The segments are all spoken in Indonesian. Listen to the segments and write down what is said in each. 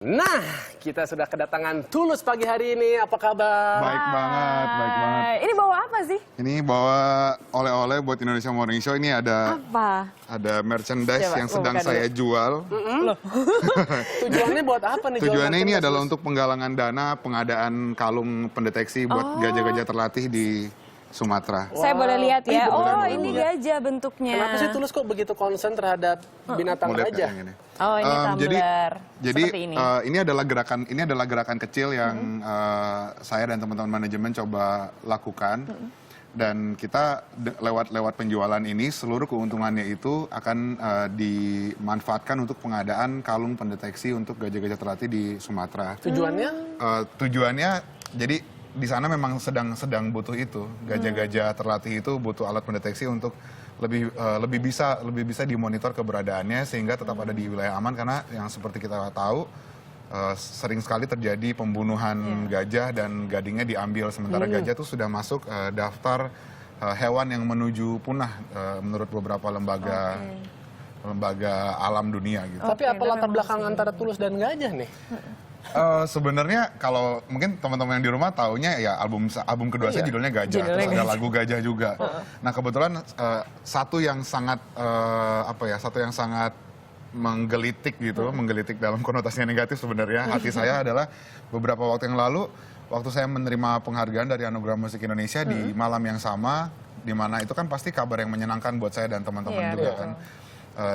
Nah, kita sudah kedatangan Tulus pagi hari ini. Apa kabar? Baik banget, baik banget. Ini bawa apa sih? Ini bawa oleh-oleh buat Indonesia Morning Show. Ini ada Apa? ada merchandise Coba, yang sedang buka saya dulu. jual. Tujuannya buat apa nih? Tujuannya jualan ini Tulus? adalah untuk penggalangan dana pengadaan kalung pendeteksi buat gajah-gajah terlatih di Sumatera. Saya boleh lihat ya. boleh, Oh, boleh, ini boleh. gajah bentuknya. Kenapa sih Tulus kok begitu konsen terhadap binatang Mau lihat nggak aja? yang ini? Oh, ini tumbler. Jadi Seperti ini. ini adalah gerakan kecil yang saya dan teman-teman manajemen coba lakukan. Dan kita lewat penjualan ini seluruh keuntungannya itu akan dimanfaatkan untuk pengadaan kalung pendeteksi untuk gajah-gajah terlatih di Sumatera. Tujuannya? Tujuannya jadi di sana memang sedang butuh itu. Gajah-gajah terlatih itu butuh alat pendeteksi untuk lebih bisa dimonitor keberadaannya sehingga tetap ada di wilayah aman, karena yang seperti kita tahu sering sekali terjadi pembunuhan gajah dan gadingnya diambil, sementara gajah itu sudah masuk daftar hewan yang menuju punah menurut beberapa lembaga alam dunia gitu. Tapi apa latar belakang antara Tulus dan gajah nih? Sebenarnya kalau mungkin teman-teman yang di rumah taunya ya album kedua saya judulnya Gajah, Judulnya terus ada Gajah. lagu Gajah juga. Nah kebetulan satu yang sangat menggelitik gitu, menggelitik dalam konotasinya negatif sebenarnya hati saya adalah beberapa waktu yang lalu waktu saya menerima penghargaan dari Anugerah Musik Indonesia di malam yang sama, di mana itu kan pasti kabar yang menyenangkan buat saya dan teman-teman juga kan.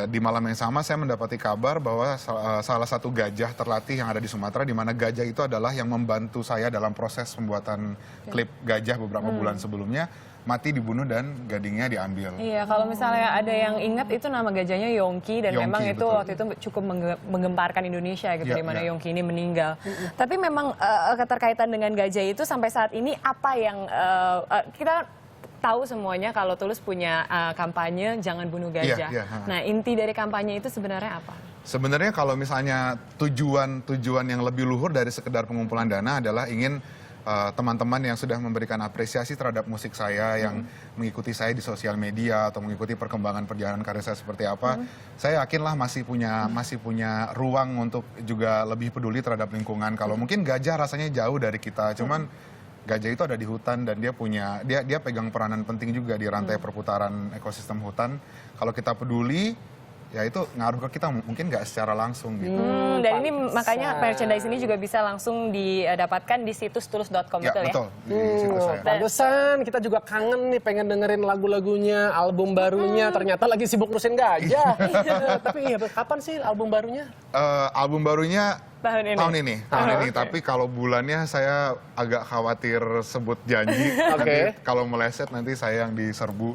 Di malam yang sama saya mendapati kabar bahwa salah satu gajah terlatih yang ada di Sumatera, di mana gajah itu adalah yang membantu saya dalam proses pembuatan klip gajah beberapa bulan sebelumnya, mati dibunuh dan gadingnya diambil. Iya, kalau misalnya ada yang ingat itu nama gajahnya Yongki dan Yongki, memang itu betul. waktu itu cukup menggemparkan Indonesia gitu, Iya, di mana iya. Yongki ini meninggal. Tapi memang keterkaitan dengan gajah itu sampai saat ini apa yang kita tahu semuanya kalau Tulus punya kampanye Jangan Bunuh Gajah. Iya, iya. Nah, inti dari kampanye itu sebenarnya apa? Sebenarnya kalau misalnya tujuan yang lebih luhur dari sekedar pengumpulan dana adalah ingin teman-teman yang sudah memberikan apresiasi terhadap musik saya, yang mengikuti saya di sosial media atau mengikuti perkembangan perjalanan karir saya seperti apa, saya yakinlah masih punya ruang untuk juga lebih peduli terhadap lingkungan. Kalau mungkin gajah rasanya jauh dari kita, cuman gajah itu ada di hutan dan dia pegang peranan penting juga di rantai perputaran ekosistem hutan. Kalau kita peduli, ya itu ngaruh ke kita mungkin nggak secara langsung gitu. Dan ini makanya merchandise ini juga bisa langsung didapatkan di situs tulus.com, Ya betul ya? betul, di situs saya. Pantesan kita juga kangen nih pengen dengerin lagu-lagunya, album barunya. Ternyata lagi sibuk ngurusin gajah. Tapi iya, kapan sih album barunya? Album barunya Tahun ini. tahun ini. Tapi kalau bulannya saya agak khawatir sebut janji. Oke. Nanti kalau meleset nanti saya yang diserbu.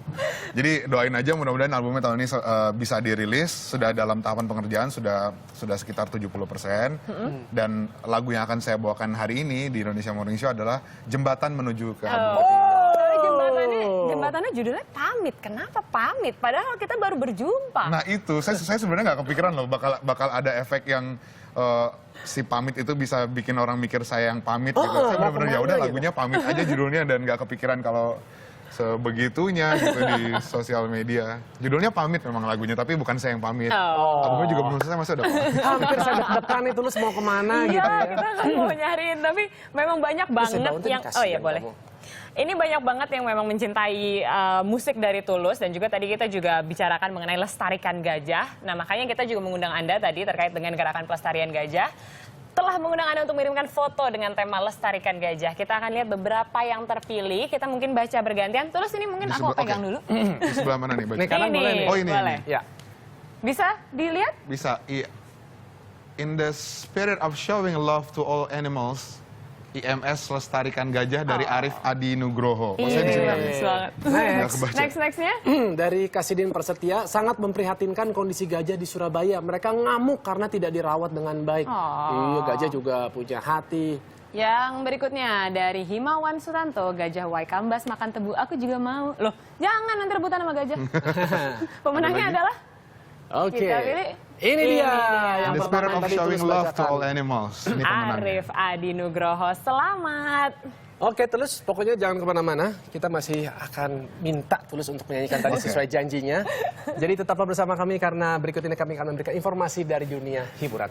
Jadi doain aja mudah-mudahan albumnya tahun ini bisa dirilis. Sudah dalam tahapan pengerjaan sudah sekitar 70%. Dan lagu yang akan saya bawakan hari ini di Indonesia Morning Show adalah Jembatan Menuju ke Album. Jembatannya judulnya Pamit. Kenapa Pamit? Padahal kita baru berjumpa. Nah itu, saya sebenarnya nggak kepikiran loh bakal ada efek yang si pamit itu bisa bikin orang mikir saya yang pamit gitu. Saya benar-benar ya udah lagunya Pamit aja judulnya dan nggak kepikiran kalau sebegitunya gitu di sosial media. Judulnya Pamit memang lagunya, tapi bukan saya yang pamit. Albumnya juga belum selesai, masih ada pamit. Hampir saya deg-degan nih Tulus mau kemana gitu Iya, ya. kita kan mau nyariin, tapi memang banyak banget Daun tuh yang dikasih oh iya kan boleh. kamu. Ini banyak banget yang memang mencintai musik dari Tulus, dan juga tadi kita juga bicarakan mengenai lestarikan gajah. Nah, makanya kita juga mengundang Anda tadi terkait dengan gerakan pelestarian gajah. Telah mengundang Anda untuk mengirimkan foto dengan tema lestarikan gajah. Kita akan lihat beberapa yang terpilih. Kita mungkin baca bergantian. Tulus ini mungkin aku pegang dulu. Di sebelah mana nih? Nih, kanan boleh nih. Oh ini. boleh. Ya. Bisa dilihat? Bisa. Iya. In the spirit of showing love to all animals, IMS Lestarikan Gajah dari Arif Adi Nugroho. Maksudnya di sini. bagus banget. Nggak kebaca. Nextnya? Dari Kasidin Persetia, sangat memprihatinkan kondisi gajah di Surabaya. Mereka ngamuk karena tidak dirawat dengan baik. Iya, gajah juga punya hati. Yang berikutnya dari Himawan Sutanto, gajah Waikambas makan tebu, aku juga mau. Loh, jangan nanti rebutan sama gajah. Pemenangnya adalah Oke. kita pilih. Ini dia yang In the spirit pertama of tadi showing Tulus love to bacakan. all animals. Ini pemenangnya. Arif Adi Nugroho. Selamat. Oke, Tulus, pokoknya jangan kemana-mana. Kita masih akan minta Tulus untuk menyanyikan tadi sesuai janjinya. Jadi tetaplah bersama kami karena berikut ini kami akan memberikan informasi dari dunia hiburan.